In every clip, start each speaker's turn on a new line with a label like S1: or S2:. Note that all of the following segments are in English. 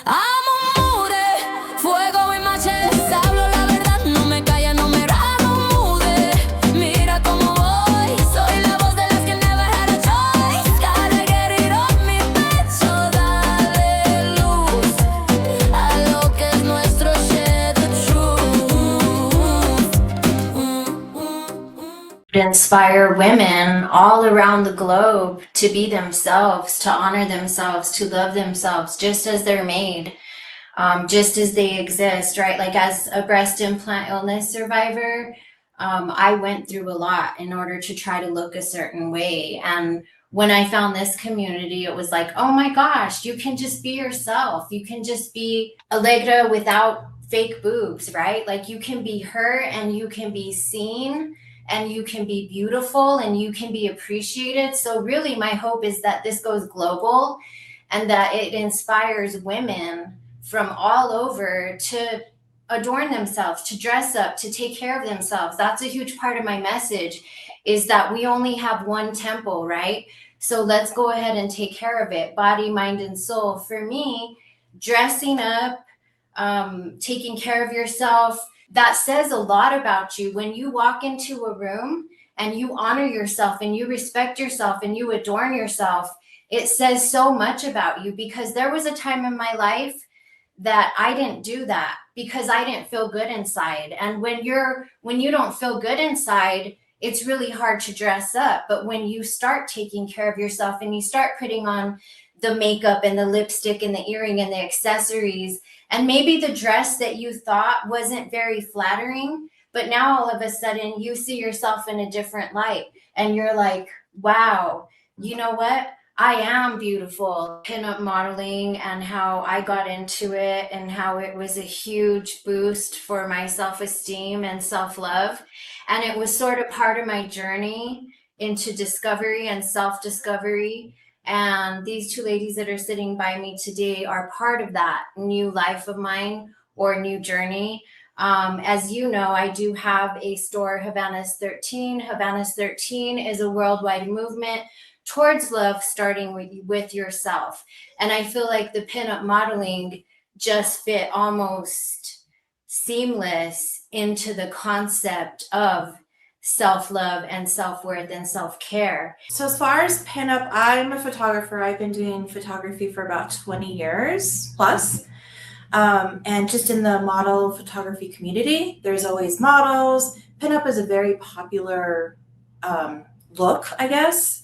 S1: Amo mure, fuego y machete. Hablo la verdad, no me calla, no me raja, no mude. Mira cómo voy, soy la voz de las que never had a choice. Gotta get it off mi pecho, dale luz a lo que es nuestro, share the truth.
S2: Inspire women all around the globe to be themselves, to honor themselves, to love themselves just as they're made, just as they exist, right? Like as a breast implant illness survivor, I went through a lot in order to try to look a certain way. And when I found this community, it was like, oh my gosh, you can just be yourself. You can just be Allegra without fake boobs, right? Like you can be her and you can be seen and you can be beautiful and you can be appreciated. So really my hope is that this goes global and that it inspires women from all over to adorn themselves, to dress up, to take care of themselves. That's a huge part of my message, is that we only have one temple, right? So let's go ahead and take care of it, body, mind, and soul. For me, dressing up, taking care of yourself, that says a lot about you. When you walk into a room and you honor yourself and you respect yourself and you adorn yourself, it says so much about you, because there was a time in my life that I didn't do that because I didn't feel good inside. And when you don't feel good inside, it's really hard to dress up. But when you start taking care of yourself and you start putting on the makeup and the lipstick and the earring and the accessories, and maybe the dress that you thought wasn't very flattering, but now all of a sudden you see yourself in a different light and you're like, wow, you know what? I am beautiful. Pinup modeling and how I got into it and how it was a huge boost for my self-esteem and self-love. And it was sort of part of my journey into discovery and self-discovery. And these two ladies that are sitting by me today are part of that new life of mine or new journey. As you know, I do have a store, Havanas 13. Havanas 13 is a worldwide movement towards love, starting with yourself. And I feel like the pinup modeling just fit almost seamless into the concept of self-love and self-worth and self-care.
S3: So as far as pinup, I'm a photographer. I've been doing photography for about 20 years plus. And just in the model photography community, there's always models. Pinup is a very popular look, I guess.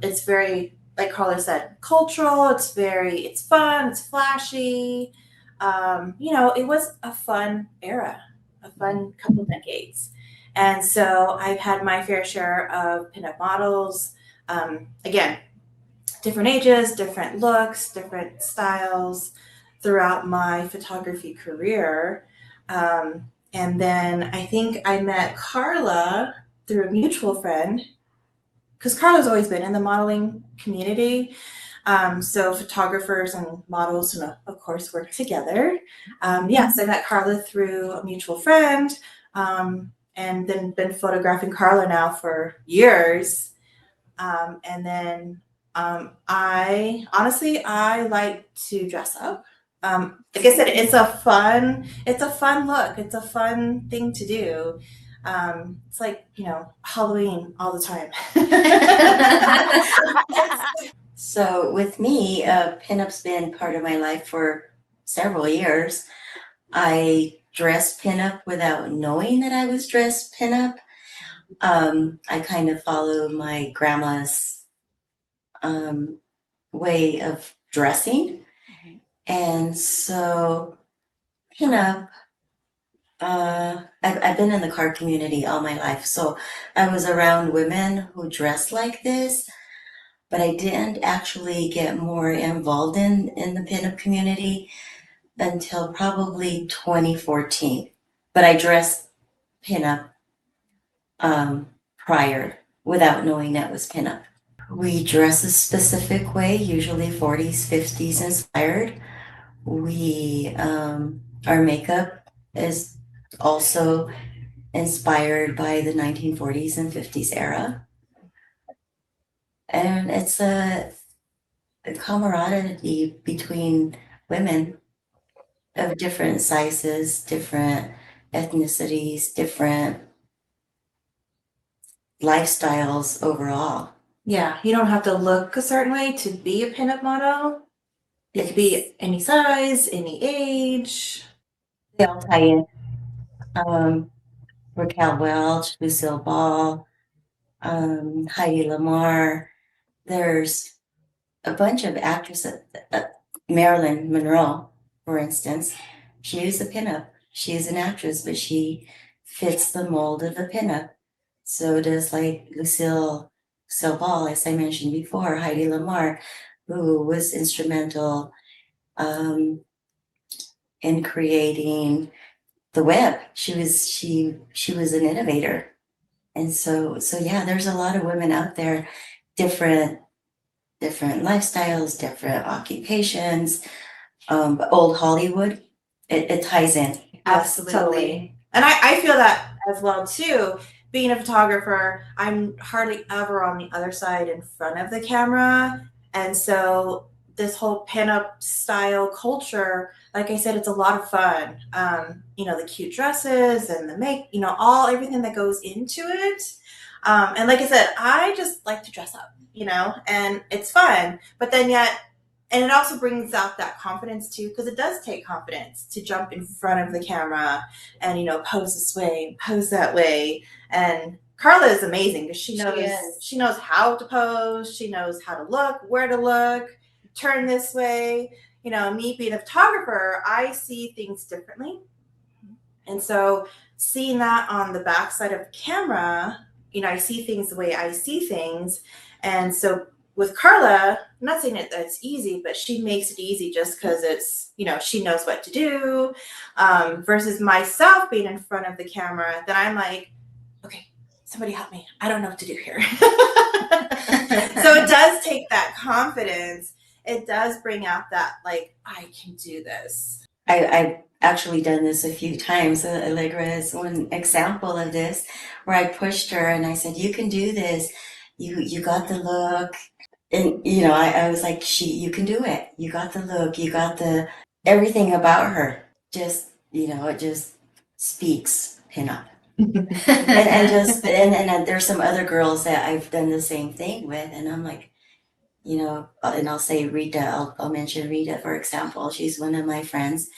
S3: It's very, like Carla said, cultural. It's fun, it's flashy. It was a fun era, a fun couple decades. And so I've had my fair share of pinup models. Again, different ages, different looks, different styles throughout my photography career. And then I think I met Carla through a mutual friend, because Carla's always been in the modeling community. So photographers and models, and of course, work together. So I met Carla through a mutual friend. And then been photographing Carla now for years. And then I like to dress up. Like I said, it's a fun look. It's a fun thing to do. It's like, Halloween all the time.
S4: So with me, pinup's been part of my life for several years. I dressed pinup without knowing that I was dressed pinup. I kind of follow my grandma's way of dressing. And so pinup, I've been in the car community all my life. So I was around women who dressed like this, but I didn't actually get more involved in the pinup community until probably 2014. But I dressed pinup prior without knowing that was pinup. We dress a specific way, usually 40s, 50s inspired. Our makeup is also inspired by the 1940s and 50s era. And it's a camaraderie between women of different sizes, different ethnicities, different lifestyles overall.
S3: Yeah, you don't have to look a certain way to be a pinup model. You could be any size, any age.
S4: They all tie in. Raquel Welch, Lucille Ball, Heidi Lamar. There's a bunch of actresses. Marilyn Monroe, for instance, she is a pinup. She is an actress, but she fits the mold of a pinup. So does like Lucille Ball, as I mentioned before, Heidi Lamar, who was instrumental in creating the web. She was an innovator. And so yeah, there's a lot of women out there, different lifestyles, different occupations, old Hollywood, it ties in.
S3: Absolutely. Totally. And I feel that as well too. Being a photographer, I'm hardly ever on the other side in front of the camera. And so this whole pinup style culture, like I said, it's a lot of fun. The cute dresses and the everything that goes into it. And like I said, I just like to dress up, and it's fun. But then and it also brings out that confidence too, because it does take confidence to jump in front of the camera and, pose this way, pose that way. And Carla is amazing because she knows how to pose. She knows how to look, where to look, turn this way. Me being a photographer, I see things differently. And so seeing that on the backside of the camera, I see things the way I see things. And so with Carla, I'm not saying that it's easy, but she makes it easy just because it's, she knows what to do, versus myself being in front of the camera, then I'm like, okay, somebody help me. I don't know what to do here. So it does take that confidence. It does bring out that, like, I can do this.
S4: I've actually done this a few times. Allegra is one example of this, where I pushed her and I said, you can do this. You got the look. And, I was like, you can do it. You got the look, you got everything about her. Just, it just speaks pinup. and there's some other girls that I've done the same thing with. And I'm like, and I'll say Rita, I'll mention Rita, for example. She's one of my friends.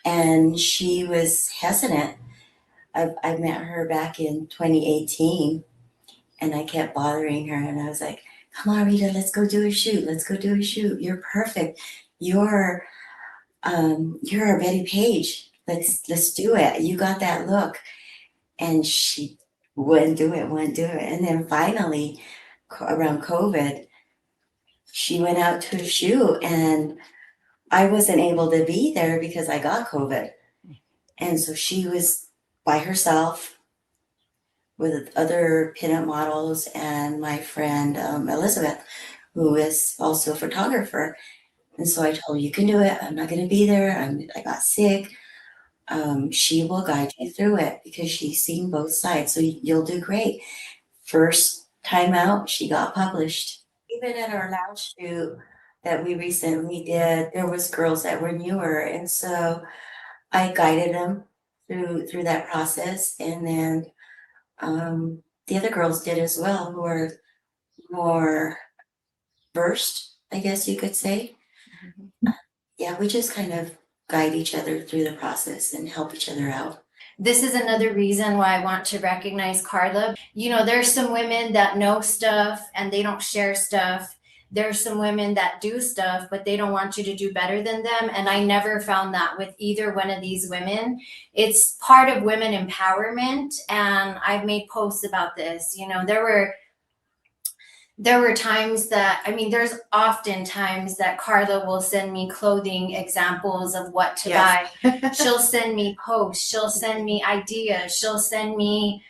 S4: And she was hesitant. I met her back in 2018 and I kept bothering her. And I was like, come on, Rita, let's go do a shoot. Let's go do a shoot. You're perfect. You're a Betty Page. Let's do it. You got that look. And she wouldn't do it. And then finally, around COVID, she went out to a shoot and I wasn't able to be there because I got COVID. And so she was by herself with other pinup models and my friend Elizabeth, who is also a photographer. And so I told her, you can do it. I'm not going to be there. I got sick. She will guide you through it because she's seen both sides. So you'll do great. First time out, she got published. Even at our lounge shoot that we recently did, there was girls that were newer. And so I guided them through that process. And then the other girls did as well, who are more versed, I guess you could say. Yeah, we just kind of guide each other through the process and help each other out.
S2: This is another reason why I want to recognize Carla. There's some women that know stuff and they don't share stuff. There's some women that do stuff, but they don't want you to do better than them. And I never found that with either one of these women. It's part of women empowerment. And I've made posts about this. There were times there's often times that Carla will send me clothing examples of what to buy. She'll send me posts. She'll send me ideas. She'll send me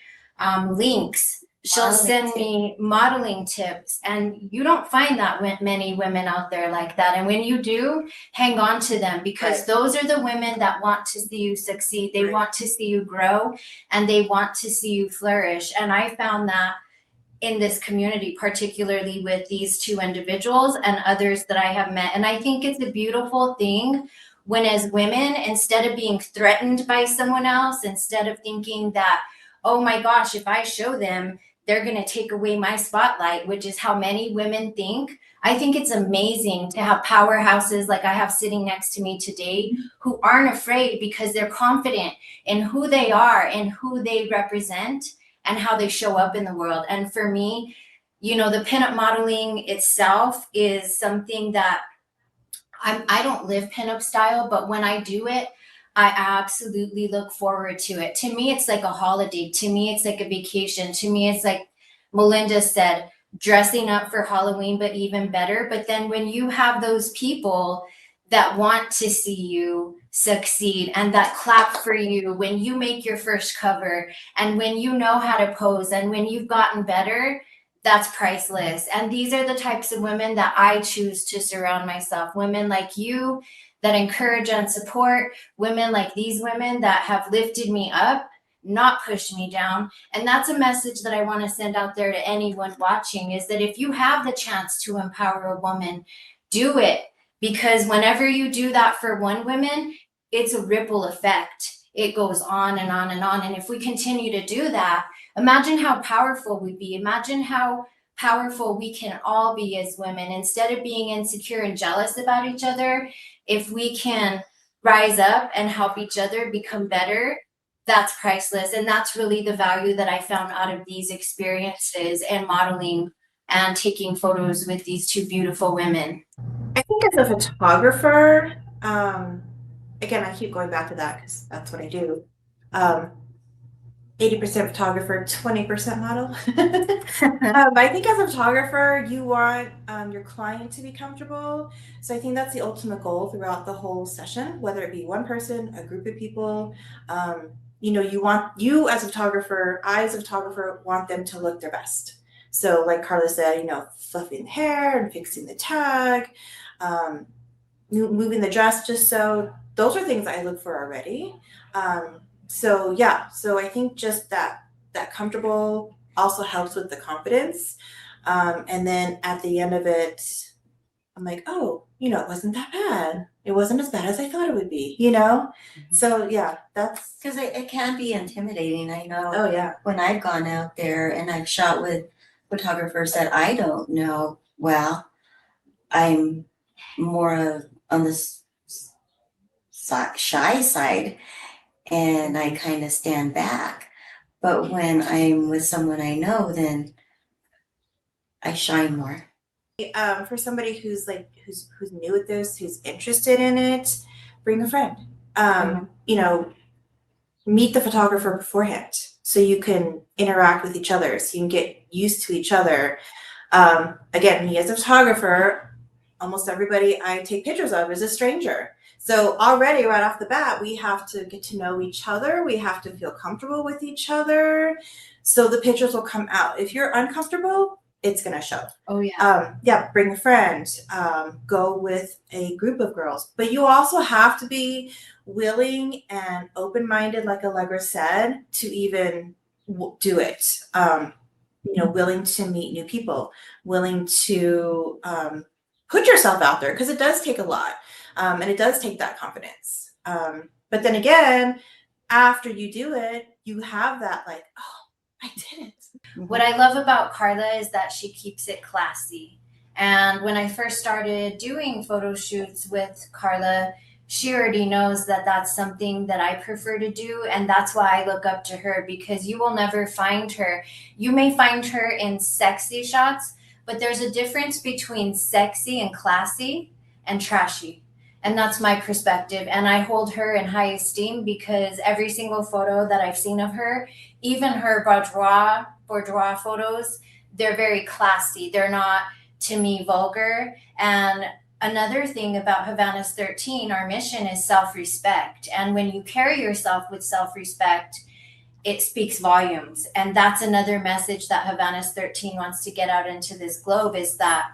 S2: links. She'll send me modeling tips. And you don't find that many women out there like that. And when you do, hang on to them because those are the women that want to see you succeed. They want to see you grow and they want to see you flourish. And I found that in this community, particularly with these two individuals and others that I have met. And I think it's a beautiful thing when, as women, instead of being threatened by someone else, instead of thinking that, oh my gosh, if I show them, they're going to take away my spotlight, which is how many women think. I think it's amazing to have powerhouses like I have sitting next to me today who aren't afraid because they're confident in who they are and who they represent and how they show up in the world. And for me, you know, the pinup modeling itself is something that I don't live pinup style, but when I do it, I absolutely look forward to it. To me, it's like a holiday. To me, it's like a vacation. To me, it's like Melinda said, dressing up for Halloween, but even better. But then when you have those people that want to see you succeed and that clap for you when you make your first cover and when you know how to pose and when you've gotten better, that's priceless. And these are the types of women that I choose to surround myself. Women like you that encourage and support, women like these women that have lifted me up, not pushed me down. And that's a message that I want to send out there to anyone watching, is that if you have the chance to empower a woman, do it. Because whenever you do that for one woman, it's a ripple effect. It goes on and on and on. And if we continue to do that, imagine how powerful we'd be. Imagine how powerful we can all be as women. Instead of being insecure and jealous about each other, if we can rise up and help each other become better, that's priceless. And that's really the value that I found out of these experiences and modeling and taking photos with these two beautiful women.
S3: I think as a photographer, again, I keep going back to that because that's what I do. 80% photographer, 20% model. I think as a photographer, you want your client to be comfortable. So I think that's the ultimate goal throughout the whole session, whether it be one person, a group of people. You know, you as a photographer, I as a photographer want them to look their best. So like Carla said, you know, fluffing the hair and fixing the tag, moving the dress just so. Those are things I look for already. So yeah, so I think just that comfortable also helps with the confidence. And then at the end of it, I'm like, oh, you know, it wasn't that bad. It wasn't as bad as I thought it would be, you know? Mm-hmm. So yeah, that's.
S4: Because it can be intimidating. I know.
S3: Oh yeah.
S4: When I've gone out there and I've shot with photographers that I don't know well, I'm more on the shy side and I kind of stand back. But when I'm with someone I know, then I shine more.
S3: For somebody who's new at this, who's interested in it, bring a friend. You know, meet the photographer beforehand so you can interact with each other, so you can get used to each other. Again, me as a photographer, almost everybody I take pictures of is a stranger. So already right off the bat, we have to get to know each other. We have to feel comfortable with each other. So the pictures will come out. If you're uncomfortable, it's going to show.
S2: Oh yeah.
S3: Yeah, bring a friend, go with a group of girls. But you also have to be willing and open-minded, like Allegra said, to even do it. You know, willing to meet new people, willing to put yourself out there, because it does take a lot. And it does take that confidence. But then again, after you do it, you have that like, oh, I did it.
S2: What I love about Carla is that she keeps it classy. And when I first started doing photo shoots with Carla, she already knows that that's something that I prefer to do. And that's why I look up to her, because you will never find her. You may find her in sexy shots, but there's a difference between sexy and classy and trashy. And that's my perspective. And I hold her in high esteem because every single photo that I've seen of her, even her boudoir photos, they're very classy. They're not, to me, vulgar. And another thing about Havanas 13, our mission is self-respect. And when you carry yourself with self-respect, it speaks volumes. And that's another message that Havanas 13 wants to get out into this globe, is that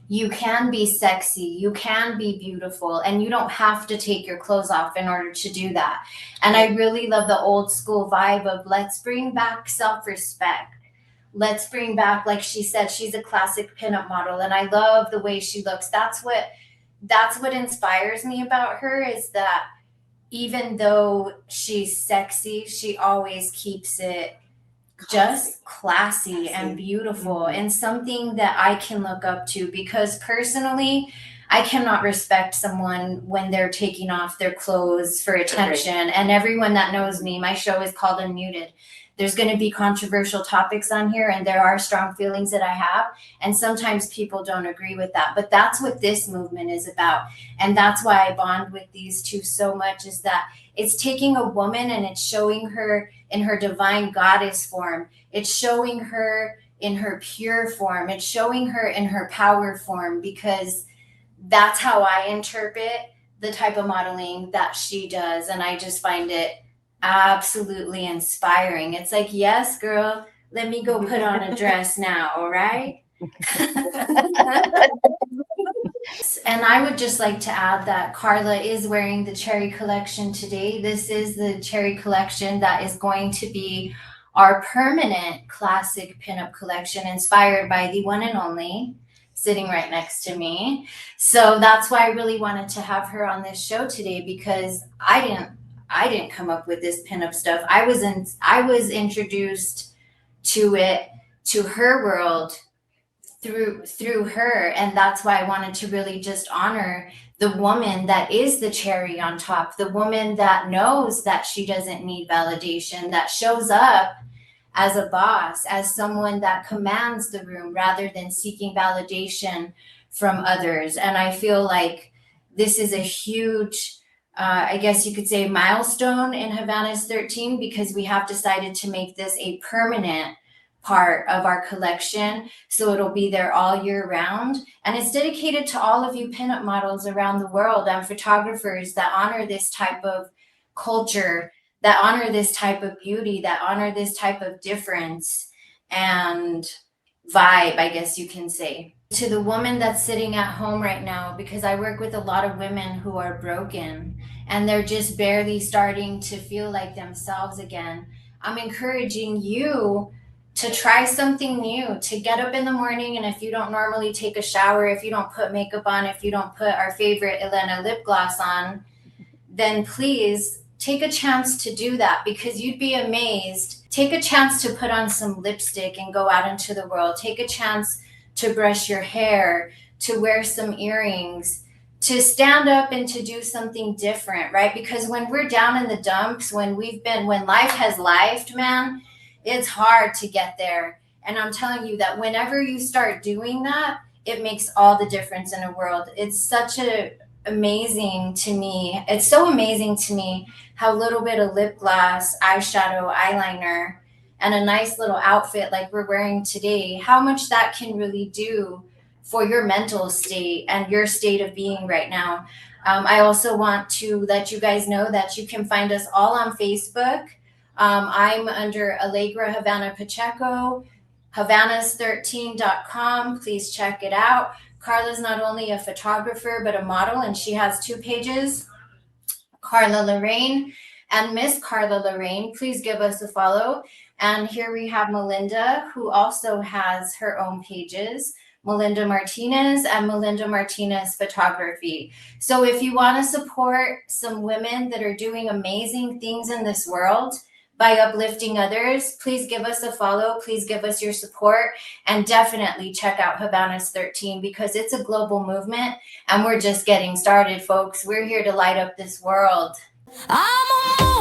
S2: you can be sexy, you can be beautiful, and you don't have to take your clothes off in order to do that. And I really love the old school vibe of let's bring back self-respect. let's bring back, like she said, she's a classic pinup model, and I love the way she looks. That's what inspires me about her, is that even though she's sexy, she always keeps it just classy and beautiful, and something that I can look up to, because personally I cannot respect someone when they're taking off their clothes for attention. And everyone that knows me, my show is called Unmuted. There's going to be controversial topics on here, and there are strong feelings that I have, and sometimes people don't agree with that, but that's what this movement is about. And that's why I bond with these two so much, is that it's taking a woman and it's showing her in her divine goddess form. It's showing her in her pure form. It's showing her in her power form, because that's how I interpret the type of modeling that she does. And I just find it absolutely inspiring. It's like, yes, girl, let me go put on a dress now, all right? And I would just like to add that Carla is wearing the cherry collection today. This is the cherry collection that is going to be our permanent classic pinup collection, inspired by the one and only, sitting right next to me. So that's why I really wanted to have her on this show today, because I didn't come up with this pinup stuff. I was introduced to it, to her world, through her, and that's why I wanted to really just honor the woman that is the cherry on top, the woman that knows that she doesn't need validation, that shows up as a boss, as someone that commands the room rather than seeking validation from others. And I feel like this is a huge, I guess you could say, milestone in Havanas 13, because we have decided to make this a permanent part of our collection, so it'll be there all year round. And it's dedicated to all of you pinup models around the world and photographers that honor this type of culture, that honor this type of beauty, that honor this type of difference and vibe, I guess you can say. To the woman that's sitting at home right now, because I work with a lot of women who are broken and they're just barely starting to feel like themselves again, I'm encouraging you to try something new, to get up in the morning, and if you don't normally take a shower, if you don't put makeup on, if you don't put our favorite Elena lip gloss on, then please take a chance to do that, because you'd be amazed. Take a chance to put on some lipstick and go out into the world. Take a chance to brush your hair, to wear some earrings, to stand up and to do something different, right? Because when we're down in the dumps, when life has lifed, man, it's hard to get there. And I'm telling you that whenever you start doing that, it makes all the difference in the world. It's such amazing to me. It's so amazing to me how a little bit of lip gloss, eyeshadow, eyeliner, and a nice little outfit like we're wearing today, how much that can really do for your mental state and your state of being right now. I also want to let you guys know that you can find us all on Facebook. I'm under Allegra Havana Pacheco, Havanas13.com. Please check it out. Carla's not only a photographer, but a model, and she has 2 pages, Carla Lorraine and Miss Carla Lorraine. Please give us a follow. And here we have Melinda, who also has her own pages, Melinda Martinez and Melinda Martinez Photography. So if you want to support some women that are doing amazing things in this world by uplifting others, please give us a follow. Please give us your support, and definitely check out Havanas 13, because it's a global movement and we're just getting started, folks. We're here to light up this world.
S1: I'm a